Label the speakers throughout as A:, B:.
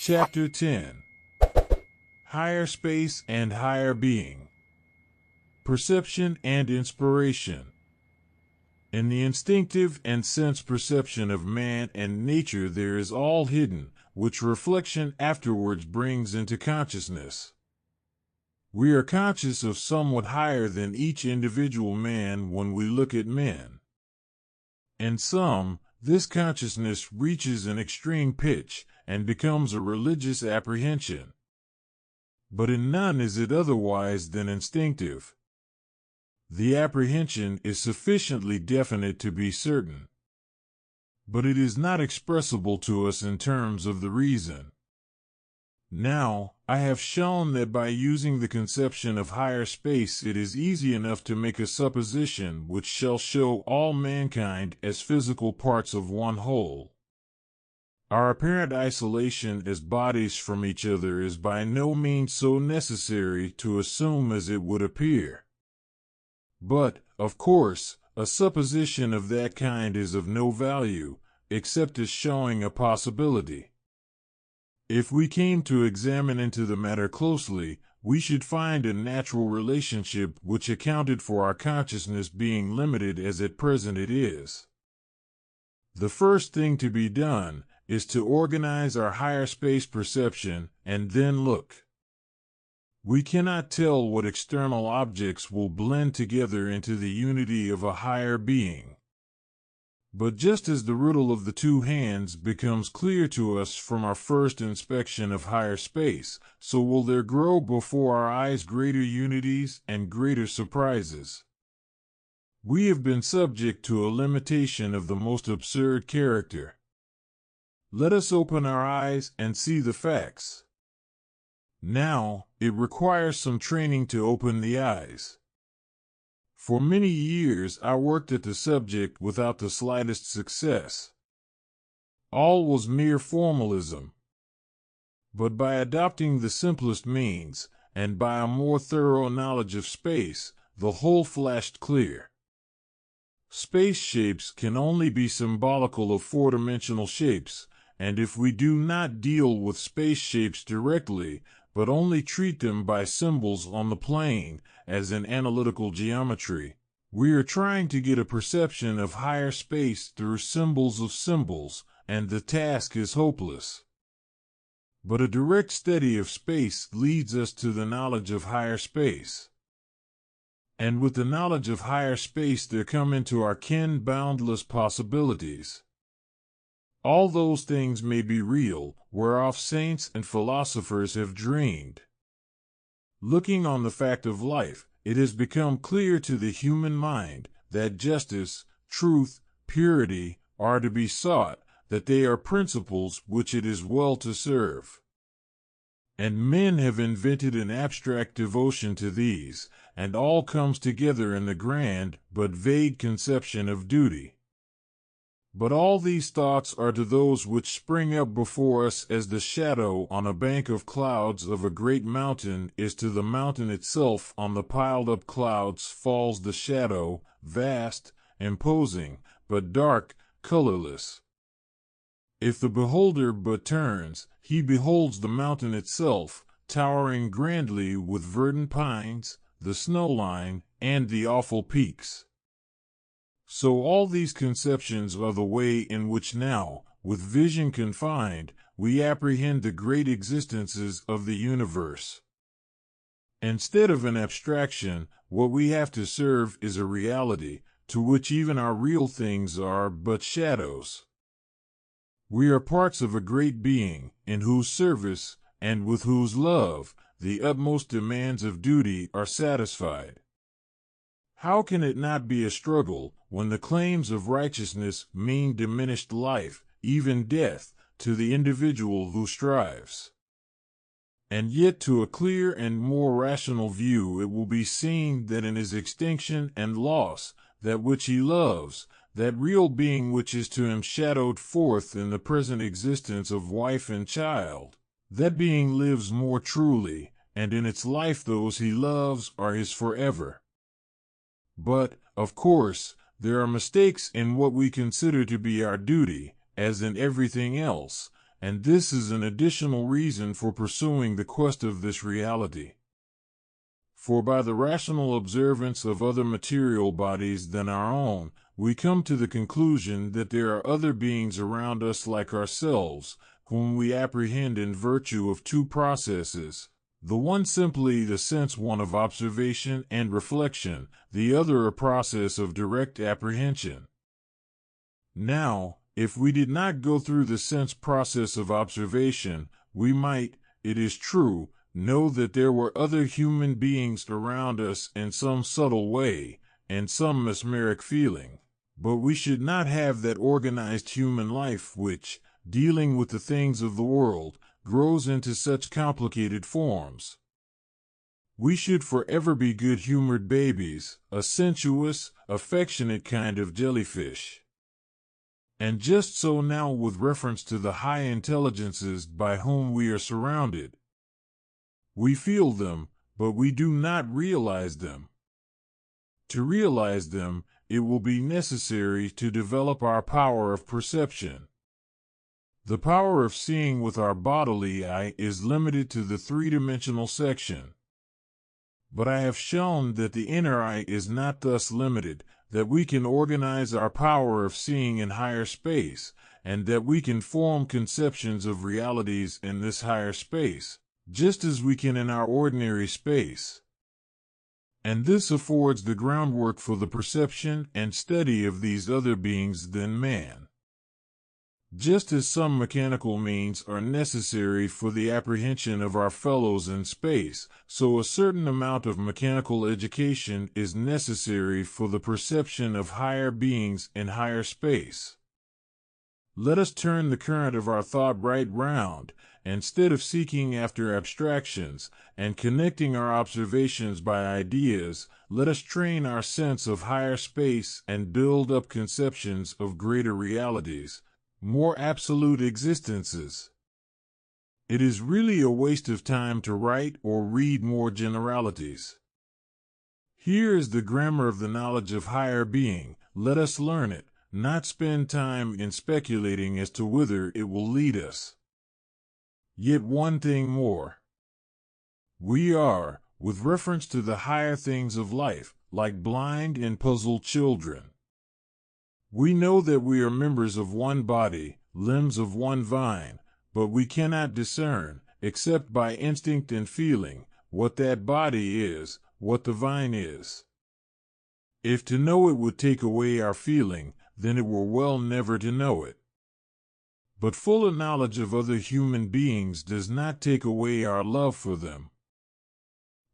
A: Chapter 10. Higher Space and Higher Being. Perception and Inspiration. In the instinctive and sense perception of man and nature there is all hidden, which reflection afterwards brings into consciousness. We are conscious of somewhat higher than each individual man when we look at men. In some, this consciousness reaches an extreme pitch and becomes a religious apprehension. But in none is it otherwise than instinctive. The apprehension is sufficiently definite to be certain, but it is not expressible to us in terms of the reason. Now, I have shown that by using the conception of higher space it is easy enough to make a supposition which shall show all mankind as physical parts of one whole. Our apparent isolation as bodies from each other is by no means so necessary to assume as it would appear. But, of course, a supposition of that kind is of no value, except as showing a possibility. If we came to examine into the matter closely, we should find a natural relationship which accounted for our consciousness being limited as at present it is. The first thing to be done is to organize our higher space perception and then look. We cannot tell what external objects will blend together into the unity of a higher being. But just as the riddle of the two hands becomes clear to us from our first inspection of higher space, so will there grow before our eyes greater unities and greater surprises. We have been subject to a limitation of the most absurd character. Let us open our eyes and see the facts. Now, it requires some training to open the eyes. For many years I worked at the subject without the slightest success. All was mere formalism. But by adopting the simplest means, and by a more thorough knowledge of space, the whole flashed clear. Space shapes can only be symbolical of four-dimensional shapes, and if we do not deal with space shapes directly, but only treat them by symbols on the plane, as in analytical geometry, we are trying to get a perception of higher space through symbols of symbols, and the task is hopeless. But a direct study of space leads us to the knowledge of higher space. And with the knowledge of higher space there come into our ken boundless possibilities. All those things may be real, whereof saints and philosophers have dreamed. Looking on the fact of life, it has become clear to the human mind that justice, truth, purity are to be sought, that they are principles which it is well to serve. And men have invented an abstract devotion to these, and all comes together in the grand but vague conception of duty. But all these thoughts are to those which spring up before us as the shadow on a bank of clouds of a great mountain is to the mountain itself. On the piled-up clouds falls the shadow, vast, imposing, but dark, colorless. If the beholder but turns, he beholds the mountain itself, towering grandly with verdant pines, the snow line, and the awful peaks. So all these conceptions are the way in which now, with vision confined, we apprehend the great existences of the universe. Instead of an abstraction, what we have to serve is a reality, to which even our real things are but shadows. We are parts of a great being, in whose service, and with whose love, the utmost demands of duty are satisfied. How can it not be a struggle, when the claims of righteousness mean diminished life, even death, to the individual who strives? And yet to a clear and more rational view it will be seen that in his extinction and loss, that which he loves, that real being which is to him shadowed forth in the present existence of wife and child, that being lives more truly, and in its life those he loves are his forever. But, of course, there are mistakes in what we consider to be our duty, as in everything else, and this is an additional reason for pursuing the quest of this reality. For by the rational observance of other material bodies than our own, we come to the conclusion that there are other beings around us like ourselves, whom we apprehend in virtue of two processes, the one simply the sense one of observation and reflection, the other a process of direct apprehension. Now, if we did not go through the sense process of observation, we might, it is true, know that there were other human beings around us in some subtle way, and some mesmeric feeling, but we should not have that organized human life which, dealing with the things of the world, grows into such complicated forms. We should forever be good-humored babies, a sensuous, affectionate kind of jellyfish. And just so now with reference to the high intelligences by whom we are surrounded. We feel them, but we do not realize them. To realize them, it will be necessary to develop our power of perception. The power of seeing with our bodily eye is limited to the three-dimensional section. But I have shown that the inner eye is not thus limited, that we can organize our power of seeing in higher space, and that we can form conceptions of realities in this higher space, just as we can in our ordinary space. And this affords the groundwork for the perception and study of these other beings than man. Just as some mechanical means are necessary for the apprehension of our fellows in space, so a certain amount of mechanical education is necessary for the perception of higher beings in higher space. Let us turn the current of our thought right round. Instead of seeking after abstractions and connecting our observations by ideas, let us train our sense of higher space and build up conceptions of greater realities, more absolute existences. It is really a waste of time to write or read more generalities. Here is the grammar of the knowledge of higher being. Let us learn it, not spend time in speculating as to whither it will lead us. Yet one thing more. We are, with reference to the higher things of life, like blind and puzzled children. We know that we are members of one body, limbs of one vine, but we cannot discern, except by instinct and feeling, what that body is, what the vine is. If to know it would take away our feeling, then it were well never to know it. But fuller knowledge of other human beings does not take away our love for them.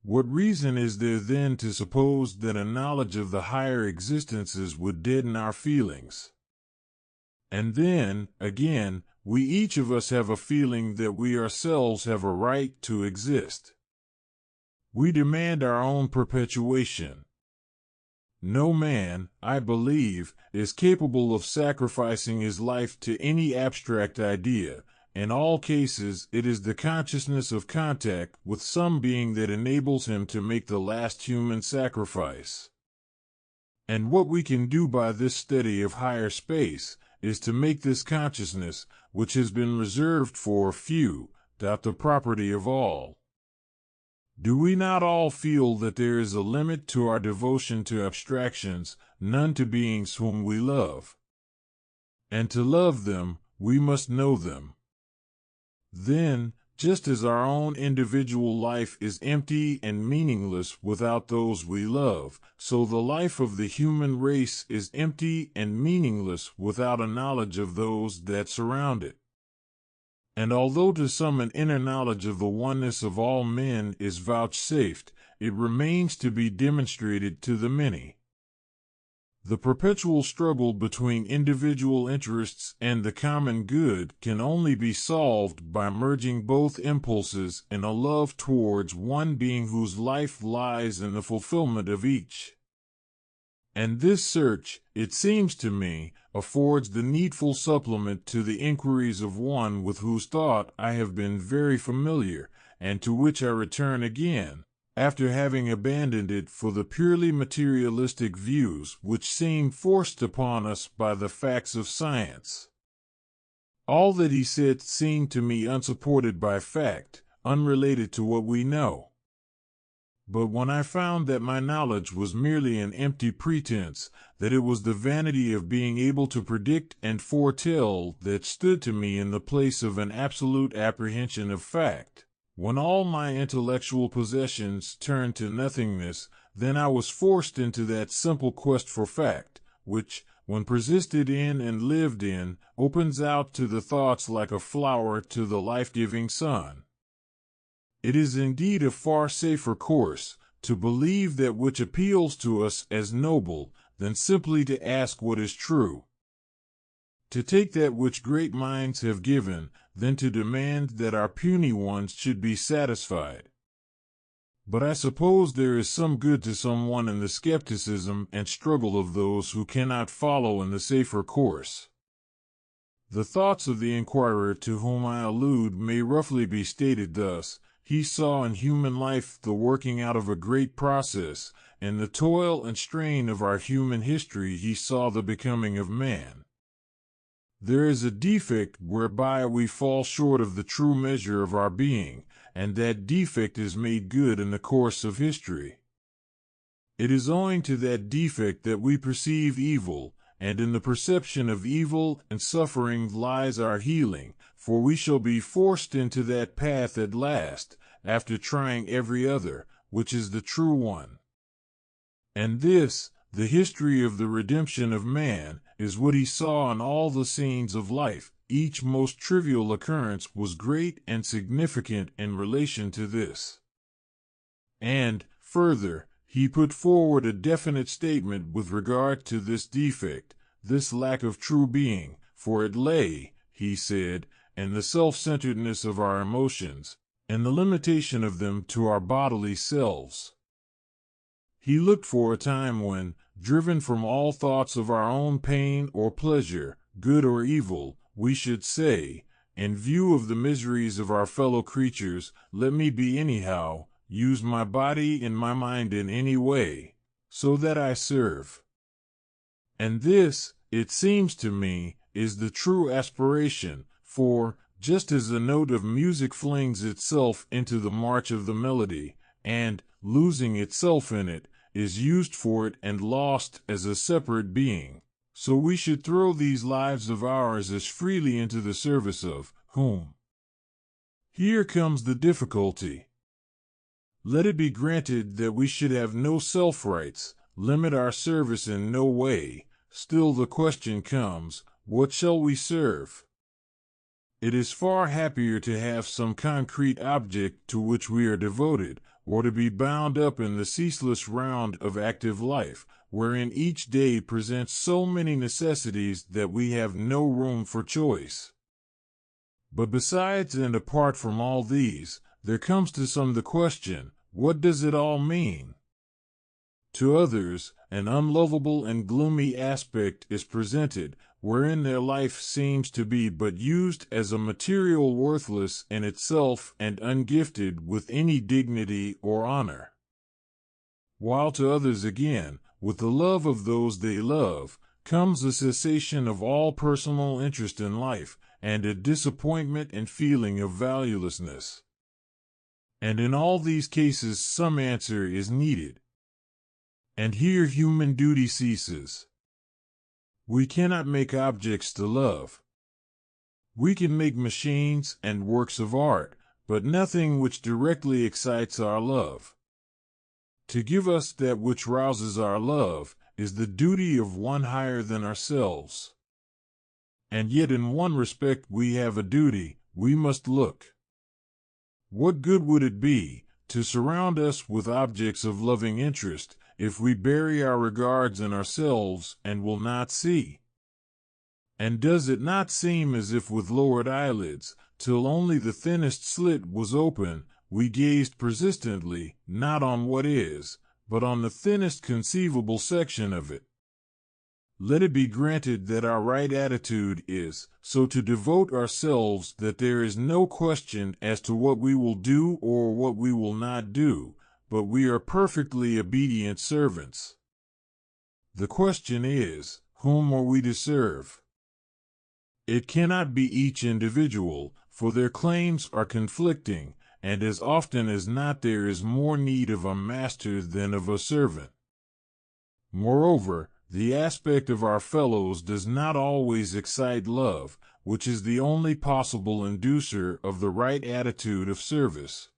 A: What reason is there then to suppose that a knowledge of the higher existences would deaden our feelings? And then, again, we each of us have a feeling that we ourselves have a right to exist. We demand our own perpetuation. No man, I believe, is capable of sacrificing his life to any abstract idea. In all cases, it is the consciousness of contact with some being that enables him to make the last human sacrifice. And what we can do by this study of higher space is to make this consciousness, which has been reserved for a few, the property of all. Do we not all feel that there is a limit to our devotion to abstractions, none to beings whom we love? And to love them, we must know them. Then, just as our own individual life is empty and meaningless without those we love, so the life of the human race is empty and meaningless without a knowledge of those that surround it. And although to some an inner knowledge of the oneness of all men is vouchsafed, it remains to be demonstrated to the many. The perpetual struggle between individual interests and the common good can only be solved by merging both impulses in a love towards one being whose life lies in the fulfillment of each. And this search, it seems to me, affords the needful supplement to the inquiries of one with whose thought I have been very familiar, and to which I return again, after having abandoned it for the purely materialistic views which seem forced upon us by the facts of science. All that he said seemed to me unsupported by fact, unrelated to what we know. But when I found that my knowledge was merely an empty pretense, that it was the vanity of being able to predict and foretell that stood to me in the place of an absolute apprehension of fact, when all my intellectual possessions turned to nothingness, then I was forced into that simple quest for fact, which, when persisted in and lived in, opens out to the thoughts like a flower to the life-giving sun. It is indeed a far safer course to believe that which appeals to us as noble than simply to ask what is true. To take that which great minds have given than to demand that our puny ones should be satisfied. But I suppose there is some good to someone in the skepticism and struggle of those who cannot follow in the safer course. The thoughts of the inquirer to whom I allude may roughly be stated thus. He saw in human life the working out of a great process, and the toil and strain of our human history he saw the becoming of man. There is a defect whereby we fall short of the true measure of our being, and that defect is made good in the course of history. It is owing to that defect that we perceive evil, and in the perception of evil and suffering lies our healing, for we shall be forced into that path at last, after trying every other, which is the true one. And this, the history of the redemption of man, is what he saw in all the scenes of life. Each most trivial occurrence was great and significant in relation to this. And, further, he put forward a definite statement with regard to this defect, this lack of true being, for it lay, he said, in the self-centeredness of our emotions, and the limitation of them to our bodily selves. He looked for a time when, driven from all thoughts of our own pain or pleasure, good or evil, we should say, in view of the miseries of our fellow creatures, let me be anyhow, use my body and my mind in any way, so that I serve. And this, it seems to me, is the true aspiration, for, just as a note of music flings itself into the march of the melody, and, losing itself in it, is used for it and lost as a separate being, so we should throw these lives of ours as freely into the service of whom? Here comes the difficulty. Let it be granted that we should have no self-rights, limit our service in no way, still the question comes, what shall we serve? It is far happier to have some concrete object to which we are devoted, or to be bound up in the ceaseless round of active life, wherein each day presents so many necessities that we have no room for choice. But besides and apart from all these, there comes to some the question, what does it all mean? To others, an unlovable and gloomy aspect is presented, wherein their life seems to be but used as a material worthless in itself and ungifted with any dignity or honor. While to others again, with the love of those they love, comes a cessation of all personal interest in life, and a disappointment and feeling of valuelessness. And in all these cases some answer is needed. And here human duty ceases. We cannot make objects to love. We can make machines and works of art, but nothing which directly excites our love. To give us that which rouses our love is the duty of one higher than ourselves. And yet in one respect we have a duty, we must look. What good would it be to surround us with objects of loving interest, if we bury our regards in ourselves and will not see? And does it not seem as if with lowered eyelids, till only the thinnest slit was open, we gazed persistently, not on what is, but on the thinnest conceivable section of it? Let it be granted that our right attitude is, so to devote ourselves that there is no question as to what we will do or what we will not do, but we are perfectly obedient servants. The question is, whom are we to serve? It cannot be each individual, for their claims are conflicting, and as often as not there is more need of a master than of a servant. Moreover, the aspect of our fellows does not always excite love, which is the only possible inducer of the right attitude of service.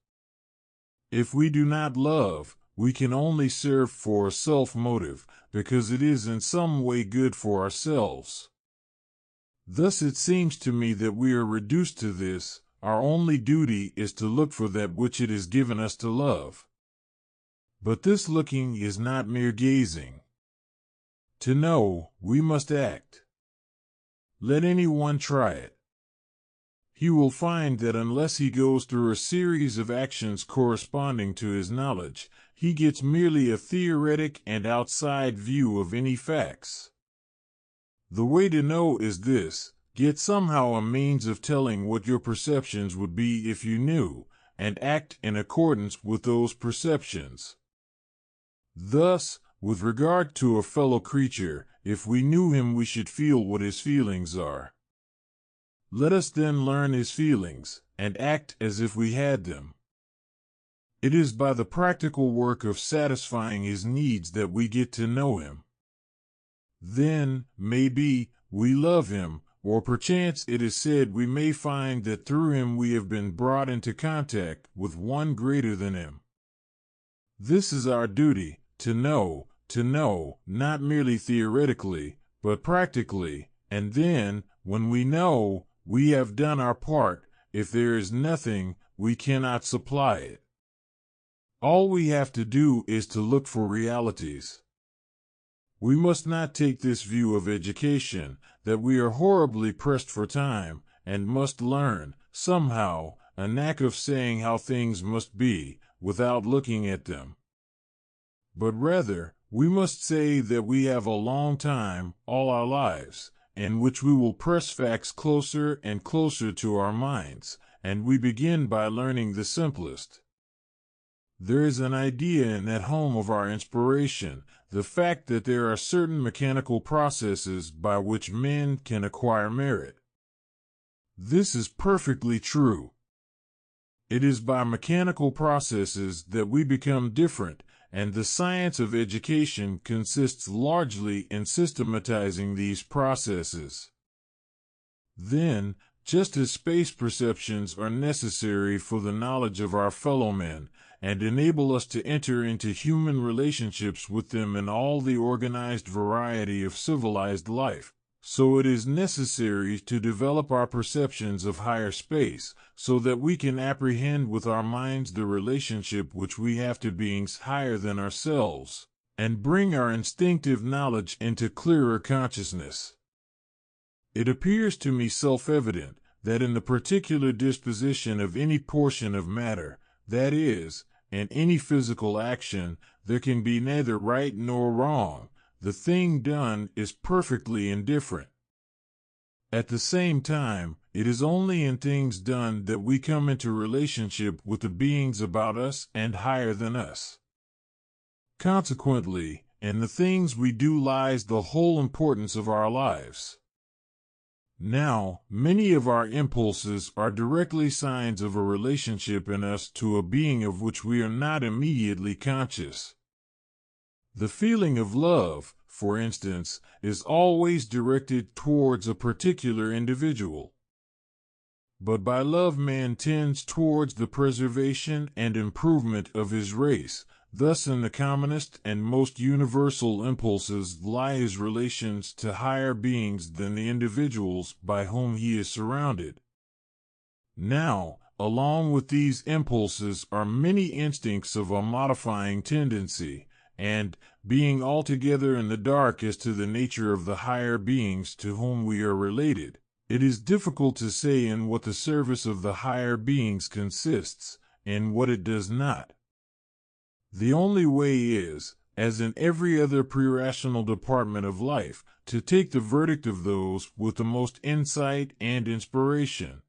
A: If we do not love, we can only serve for a self-motive, because it is in some way good for ourselves. Thus it seems to me that we are reduced to this: our only duty is to look for that which it is given us to love. But this looking is not mere gazing. To know, we must act. Let anyone try it. He will find that unless he goes through a series of actions corresponding to his knowledge, he gets merely a theoretic and outside view of any facts. The way to know is this: get somehow a means of telling what your perceptions would be if you knew, and act in accordance with those perceptions. Thus, with regard to a fellow creature, if we knew him we should feel what his feelings are. Let us then learn his feelings, and act as if we had them. It is by the practical work of satisfying his needs that we get to know him. Then, maybe, we love him, or perchance it is said we may find that through him we have been brought into contact with one greater than him. This is our duty, to know, not merely theoretically, but practically, and then, when we know, we have done our part. If there is nothing, we cannot supply it. All we have to do is to look for realities. We must not take this view of education, that we are horribly pressed for time, and must learn, somehow, a knack of saying how things must be, without looking at them. But rather, we must say that we have a long time, all our lives, in which we will press facts closer and closer to our minds, and we begin by learning the simplest. There is an idea in that home of our inspiration, the fact that there are certain mechanical processes by which men can acquire merit. This is perfectly true. It is by mechanical processes that we become different, and the science of education consists largely in systematizing these processes. Then, just as space perceptions are necessary for the knowledge of our fellow men, and enable us to enter into human relationships with them in all the organized variety of civilized life, so it is necessary to develop our perceptions of higher space, so that we can apprehend with our minds the relationship which we have to beings higher than ourselves, and bring our instinctive knowledge into clearer consciousness. It appears to me self-evident that in the particular disposition of any portion of matter, that is, in any physical action, there can be neither right nor wrong. The thing done is perfectly indifferent. At the same time, it is only in things done that we come into relationship with the beings about us and higher than us. Consequently, in the things we do lies the whole importance of our lives. Now, many of our impulses are directly signs of a relationship in us to a being of which we are not immediately conscious. The feeling of love, for instance, is always directed towards a particular individual. But by love man tends towards the preservation and improvement of his race. Thus in the commonest and most universal impulses lie his relations to higher beings than the individuals by whom he is surrounded. Now, along with these impulses are many instincts of a modifying tendency, and, being altogether in the dark as to the nature of the higher beings to whom we are related, it is difficult to say in what the service of the higher beings consists, and what it does not. The only way is, as in every other pre-rational department of life, to take the verdict of those with the most insight and inspiration.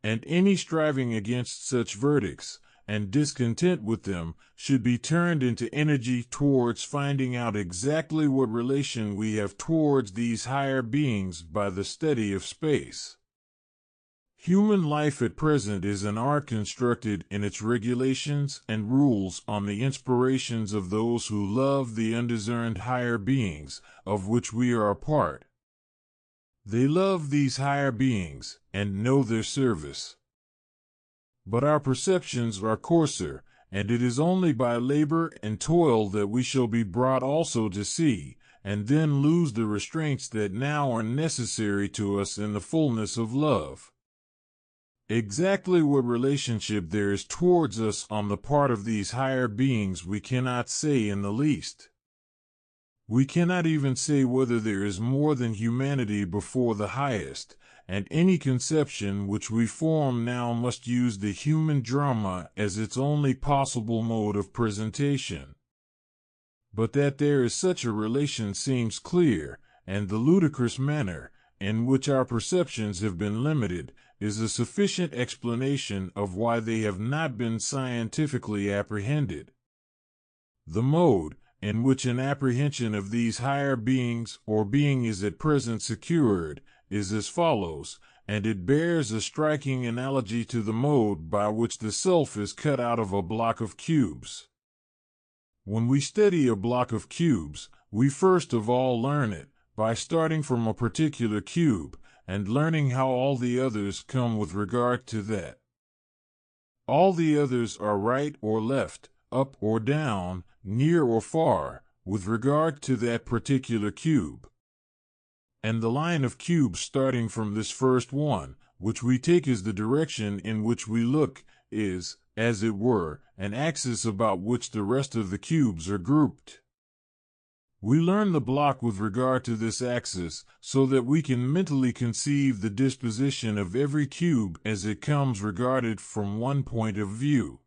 A: And any striving against such verdicts, and discontent with them should be turned into energy towards finding out exactly what relation we have towards these higher beings by the study of space. Human life at present is an art constructed in its regulations and rules on the inspirations of those who love the undiscerned higher beings, of which we are a part. They love these higher beings and know their service. But our perceptions are coarser, and it is only by labor and toil that we shall be brought also to see, and then lose the restraints that now are necessary to us in the fullness of love. Exactly what relationship there is towards us on the part of these higher beings we cannot say in the least. We cannot even say whether there is more than humanity before the highest, and any conception which we form now must use the human drama as its only possible mode of presentation. But that there is such a relation seems clear, and the ludicrous manner in which our perceptions have been limited is a sufficient explanation of why they have not been scientifically apprehended. The mode in which an apprehension of these higher beings or being is at present secured is as follows, and it bears a striking analogy to the mode by which the self is cut out of a block of cubes. When we study a block of cubes, we first of all learn it by starting from a particular cube and learning how all the others come with regard to that. All the others are right or left, up or down, near or far, with regard to that particular cube. And the line of cubes starting from this first one, which we take as the direction in which we look, is, as it were, an axis about which the rest of the cubes are grouped. We learn the block with regard to this axis so that we can mentally conceive the disposition of every cube as it comes regarded from one point of view.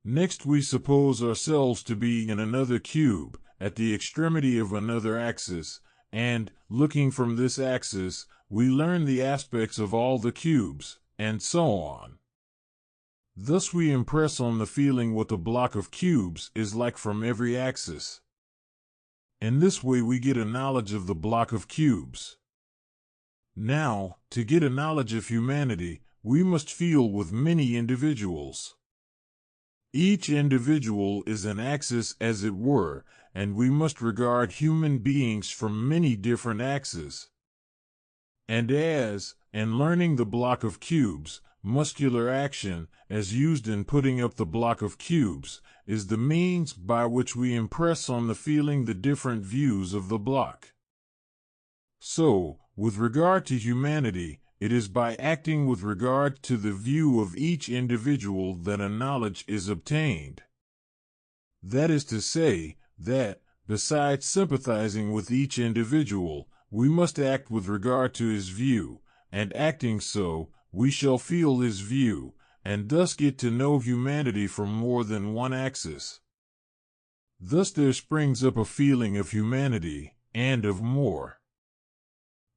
A: Next we suppose ourselves to be in another cube, at the extremity of another axis, and, looking from this axis, we learn the aspects of all the cubes, and so on. Thus we impress on the feeling what the block of cubes is like from every axis. In this way we get a knowledge of the block of cubes. Now, to get a knowledge of humanity, we must feel with many individuals. Each individual is an axis as it were, and we must regard human beings from many different axes. And as, in learning the block of cubes, muscular action, as used in putting up the block of cubes, is the means by which we impress on the feeling the different views of the block. So, with regard to humanity, it is by acting with regard to the view of each individual that a knowledge is obtained. That is to say, that, besides sympathizing with each individual, we must act with regard to his view, and acting so, we shall feel his view, and thus get to know humanity from more than one axis. Thus there springs up a feeling of humanity, and of more.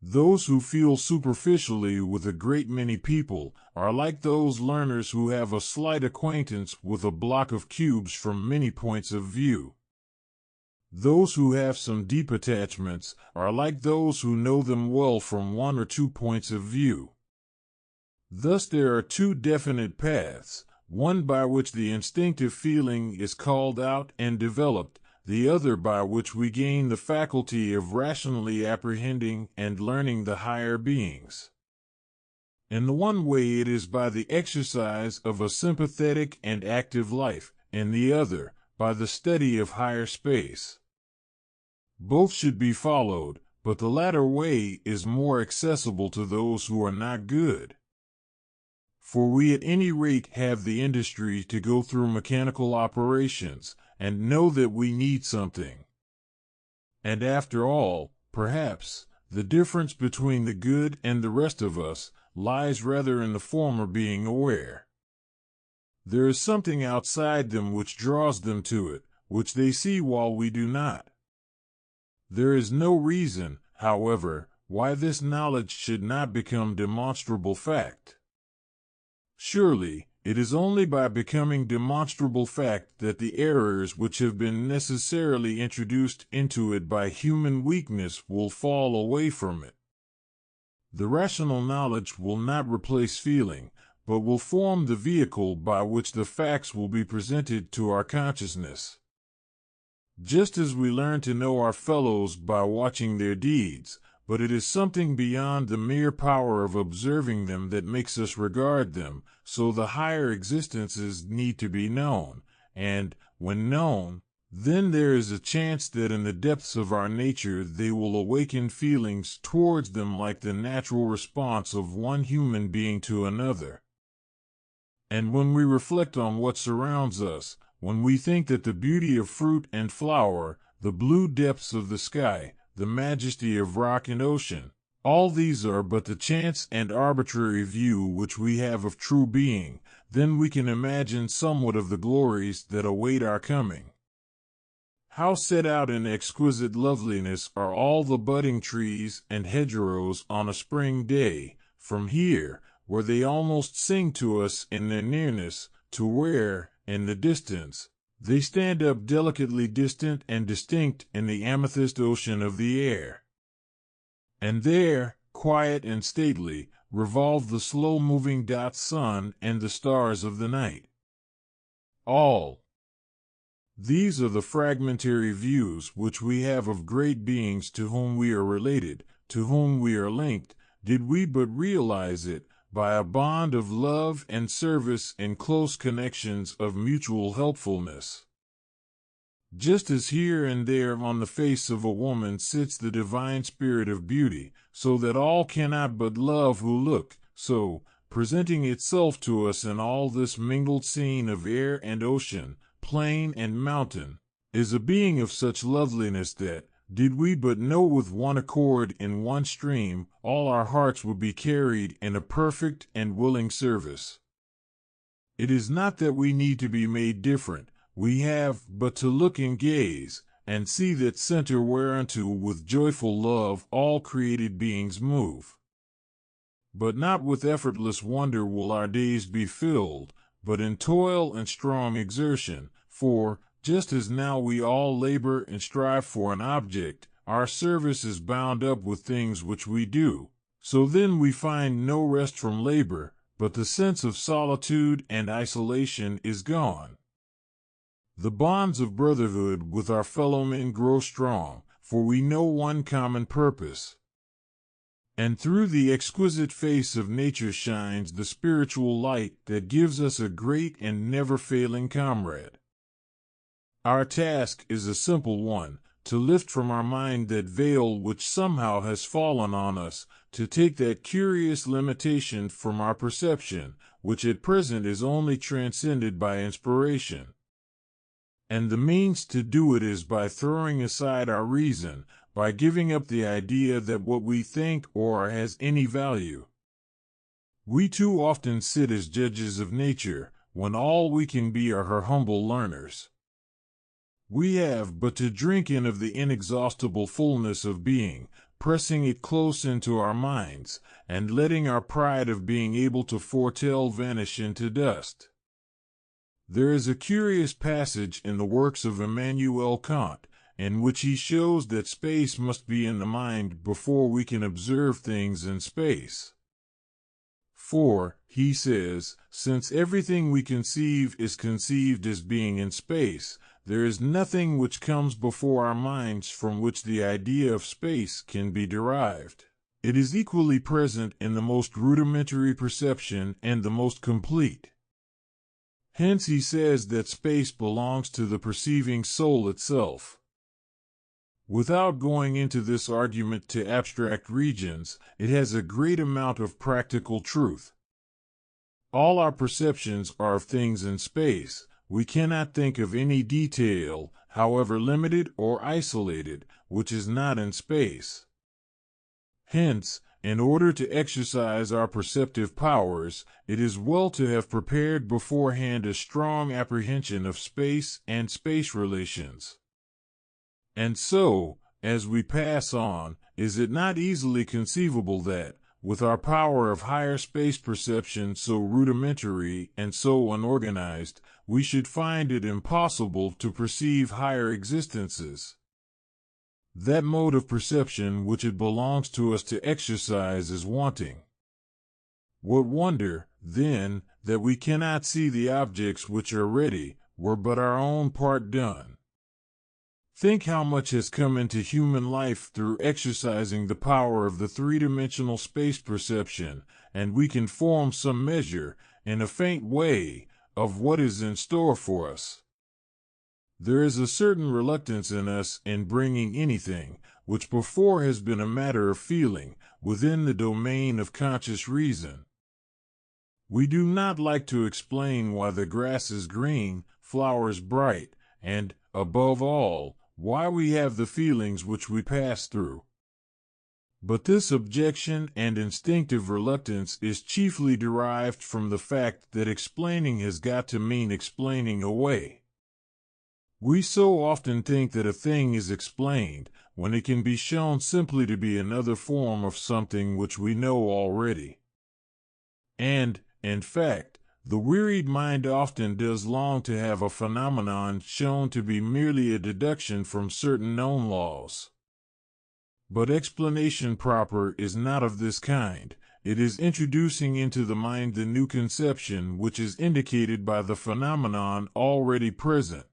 A: Those who feel superficially with a great many people are like those learners who have a slight acquaintance with a block of cubes from many points of view. Those who have some deep attachments are like those who know them well from one or two points of view. Thus there are two definite paths, one by which the instinctive feeling is called out and developed, the other by which we gain the faculty of rationally apprehending and learning the higher beings. In the one way it is by the exercise of a sympathetic and active life, in the other, by the study of higher space. Both should be followed, but the latter way is more accessible to those who are not good. For we at any rate have the industry to go through mechanical operations, and know that we need something. And after all, perhaps, the difference between the good and the rest of us lies rather in the former being aware. There is something outside them which draws them to it, which they see while we do not. There is no reason, however, why this knowledge should not become demonstrable fact. Surely, It is only by becoming demonstrable fact that the errors which have been necessarily introduced into it by human weakness will fall away from it. The rational knowledge will not replace feeling, but will form the vehicle by which the facts will be presented to our consciousness. Just as we learn to know our fellows by watching their deeds, but it is something beyond the mere power of observing them that makes us regard them, so the higher existences need to be known, and, when known, then there is a chance that in the depths of our nature they will awaken feelings towards them like the natural response of one human being to another. And when we reflect on what surrounds us, when we think that the beauty of fruit and flower, the blue depths of the sky, the majesty of rock and ocean, all these are but the chance and arbitrary view which we have of true being, then we can imagine somewhat of the glories that await our coming. How set out in exquisite loveliness are all the budding trees and hedgerows on a spring day, from here, where they almost sing to us in their nearness, to where, in the distance, they stand up delicately distant and distinct in the amethyst ocean of the air. And there, quiet and stately, revolve the slow-moving dot sun and the stars of the night. All these are the fragmentary views which we have of great beings to whom we are related, to whom we are linked, did we but realize it, by a bond of love and service and close connections of mutual helpfulness. Just as here and there on the face of a woman sits the divine spirit of beauty, so that all cannot but love who look, so, presenting itself to us in all this mingled scene of air and ocean, plain and mountain, is a being of such loveliness that, did we but know with one accord in one stream, all our hearts would be carried in a perfect and willing service. It is not that we need to be made different, we have but to look and gaze, and see that center whereunto with joyful love all created beings move. But not with effortless wonder will our days be filled, but in toil and strong exertion, for, just as now we all labor and strive for an object, our service is bound up with things which we do. So then we find no rest from labor, but the sense of solitude and isolation is gone. The bonds of brotherhood with our fellow men grow strong, for we know one common purpose. And through the exquisite face of nature shines the spiritual light that gives us a great and never-failing comrade. Our task is a simple one, to lift from our mind that veil which somehow has fallen on us, to take that curious limitation from our perception, which at present is only transcended by inspiration. And the means to do it is by throwing aside our reason, by giving up the idea that what we think or has any value. We too often sit as judges of nature, when all we can be are her humble learners. We have but to drink in of the inexhaustible fullness of being, pressing it close into our minds, and letting our pride of being able to foretell vanish into dust. There is a curious passage in the works of Immanuel Kant, in which he shows that space must be in the mind before we can observe things in space. For, he says, since everything we conceive is conceived as being in space, there is nothing which comes before our minds from which the idea of space can be derived. It is equally present in the most rudimentary perception and the most complete. Hence he says that space belongs to the perceiving soul itself. Without going into this argument to abstract regions, it has a great amount of practical truth. All our perceptions are of things in space. We cannot think of any detail, however limited or isolated, which is not in space. Hence, in order to exercise our perceptive powers, it is well to have prepared beforehand a strong apprehension of space and space relations. And so, as we pass on, is it not easily conceivable that, with our power of higher space perception so rudimentary and so unorganized, we should find it impossible to perceive higher existences. That mode of perception which it belongs to us to exercise is wanting. What wonder, then, that we cannot see the objects which are ready, were but our own part done. Think how much has come into human life through exercising the power of the three-dimensional space perception, and we can form some measure, in a faint way, of what is in store for us. There is a certain reluctance in us in bringing anything, which before has been a matter of feeling, within the domain of conscious reason. We do not like to explain why the grass is green, flowers bright, and, above all, why we have the feelings which we pass through. But this objection and instinctive reluctance is chiefly derived from the fact that explaining has got to mean explaining away. We so often think that a thing is explained, when it can be shown simply to be another form of something which we know already. And, in fact, the wearied mind often does long to have a phenomenon shown to be merely a deduction from certain known laws. But explanation proper is not of this kind. It is introducing into the mind the new conception which is indicated by the phenomenon already present.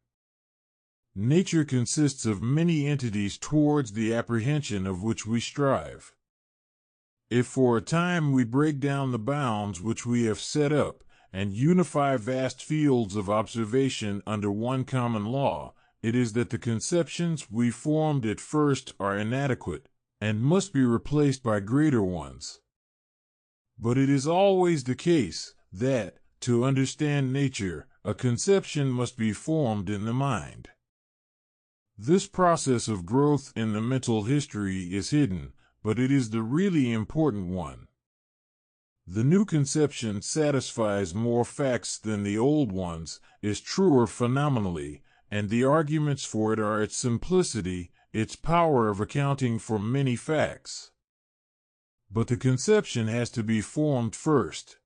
A: Nature consists of many entities towards the apprehension of which we strive. If for a time we break down the bounds which we have set up, and unify vast fields of observation under one common law, it is that the conceptions we formed at first are inadequate, and must be replaced by greater ones. But it is always the case that, to understand nature, a conception must be formed in the mind. This process of growth in the mental history is hidden, but it is the really important one. The new conception satisfies more facts than the old ones, is truer phenomenally, and the arguments for it are its simplicity, its power of accounting for many facts. But the conception has to be formed first.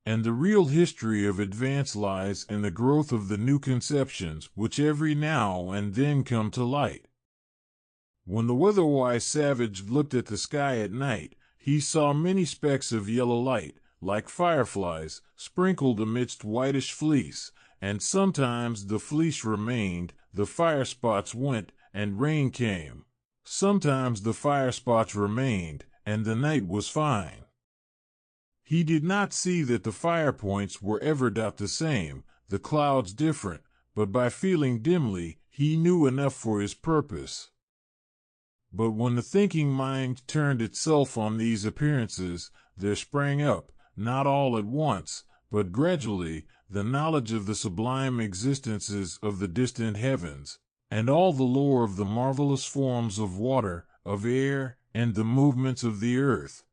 A: And the real history of advance lies in the growth of the new conceptions which every now and then come to light. When the weatherwise savage looked at the sky at night, he saw many specks of yellow light, like fireflies, sprinkled amidst whitish fleece, and sometimes the fleece remained, the fire spots went, and rain came. Sometimes the fire spots remained, and the night was fine. He did not see that the fire points were ever the same, the clouds different, but by feeling dimly, he knew enough for his purpose. But when the thinking mind turned itself on these appearances, there sprang up, not all at once, but gradually, the knowledge of the sublime existences of the distant heavens, and all the lore of the marvelous forms of water, of air, and the movements of the earth.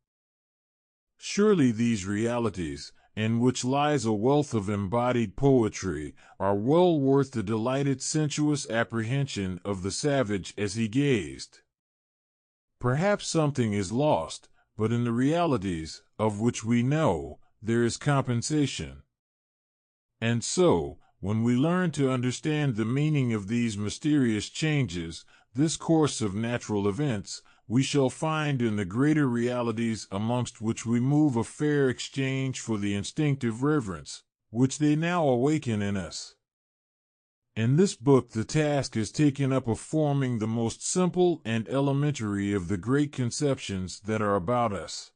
A: Surely these realities, in which lies a wealth of embodied poetry, are well worth the delighted sensuous apprehension of the savage as he gazed. Perhaps something is lost, but in the realities, of which we know, there is compensation. And so, when we learn to understand the meaning of these mysterious changes, this course of natural events, we shall find in the greater realities amongst which we move a fair exchange for the instinctive reverence, which they now awaken in us. In this book the task is taken up of forming the most simple and elementary of the great conceptions that are about us.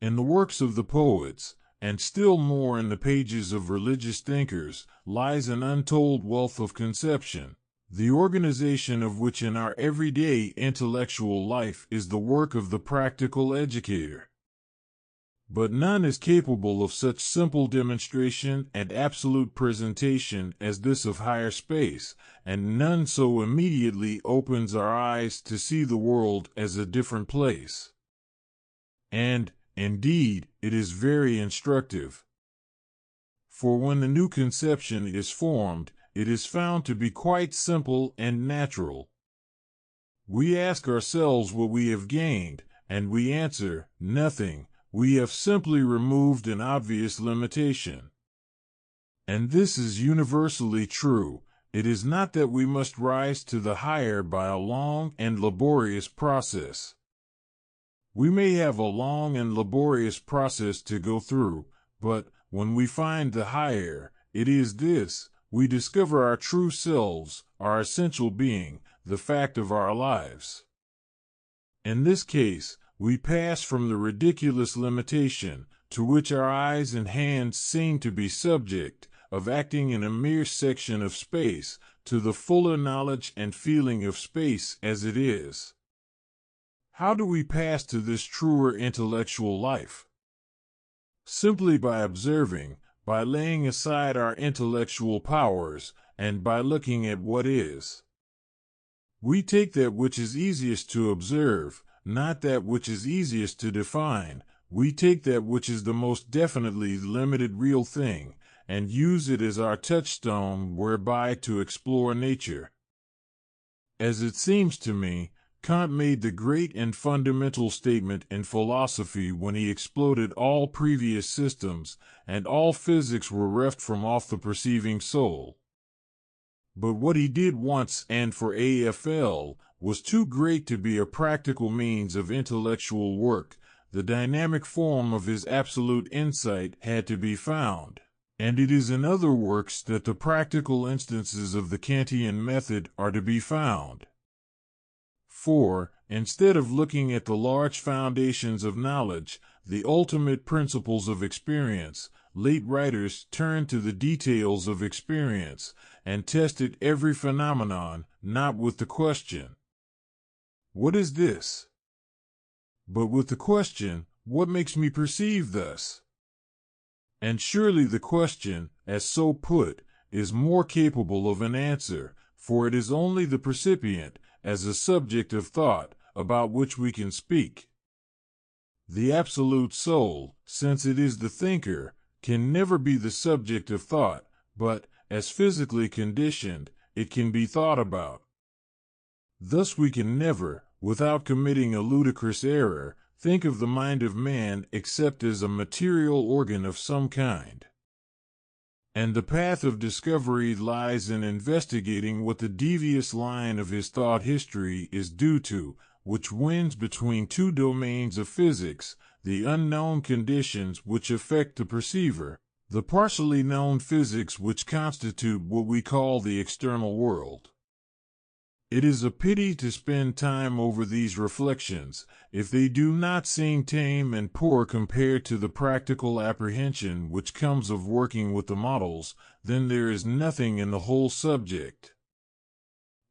A: In the works of the poets, and still more in the pages of religious thinkers, lies an untold wealth of conception, the organization of which in our everyday intellectual life is the work of the practical educator. But none is capable of such simple demonstration and absolute presentation as this of higher space, and none so immediately opens our eyes to see the world as a different place. And, indeed, it is very instructive. For when the new conception is formed, it is found to be quite simple and natural. We ask ourselves what we have gained, and we answer, nothing, we have simply removed an obvious limitation. And this is universally true. It is not that we must rise to the higher by a long and laborious process. We may have a long and laborious process to go through, but when we find the higher, it is this: we discover our true selves, our essential being, the fact of our lives. In this case, we pass from the ridiculous limitation, to which our eyes and hands seem to be subject, of acting in a mere section of space, to the fuller knowledge and feeling of space as it is. How do we pass to this truer intellectual life? Simply by observing, by laying aside our intellectual powers, and by looking at what is. We take that which is easiest to observe, not that which is easiest to define. We take that which is the most definitely limited real thing, and use it as our touchstone whereby to explore nature. As it seems to me, Kant made the great and fundamental statement in philosophy when he exploded all previous systems, and all physics were reft from off the perceiving soul. But what he did once and for AFL was too great to be a practical means of intellectual work. The dynamic form of his absolute insight had to be found, and it is in other works that the practical instances of the Kantian method are to be found. For, instead of looking at the large foundations of knowledge, the ultimate principles of experience, late writers turned to the details of experience, and tested every phenomenon, not with the question, "What is this?" but with the question, "What makes me perceive thus?" And surely the question, as so put, is more capable of an answer, for it is only the percipient, as a subject of thought, about which we can speak. The absolute soul, since it is the thinker, can never be the subject of thought, but, as physically conditioned, it can be thought about. Thus we can never, without committing a ludicrous error, think of the mind of man except as a material organ of some kind. And the path of discovery lies in investigating what the devious line of his thought history is due to, which wins between two domains of physics, the unknown conditions which affect the perceiver, the partially known physics which constitute what we call the external world. It is a pity to spend time over these reflections, if they do not seem tame and poor compared to the practical apprehension which comes of working with the models. Then there is nothing in the whole subject.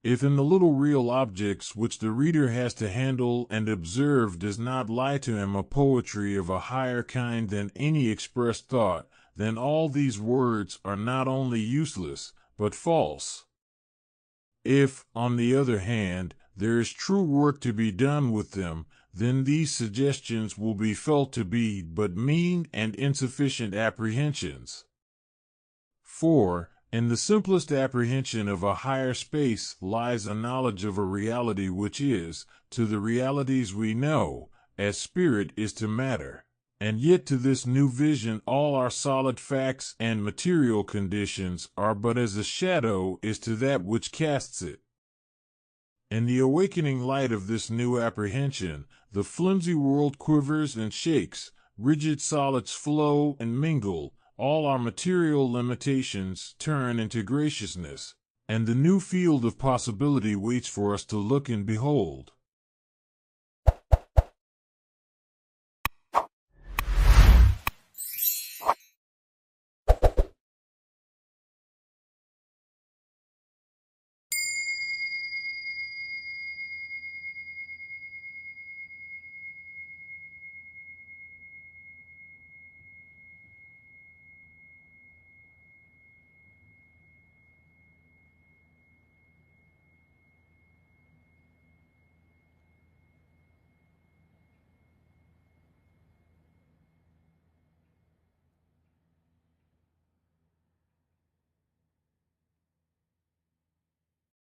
A: If in the little real objects which the reader has to handle and observe does not lie to him a poetry of a higher kind than any expressed thought, then all these words are not only useless, but false. If, on the other hand, there is true work to be done with them, then these suggestions will be felt to be but mean and insufficient apprehensions. For, in the simplest apprehension of a higher space lies a knowledge of a reality which is, to the realities we know, as spirit is to matter. And yet to this new vision all our solid facts and material conditions are but as a shadow is to that which casts it. In the awakening light of this new apprehension, the flimsy world quivers and shakes, rigid solids flow and mingle, all our material limitations turn into graciousness, and the new field of possibility waits for us to look and behold.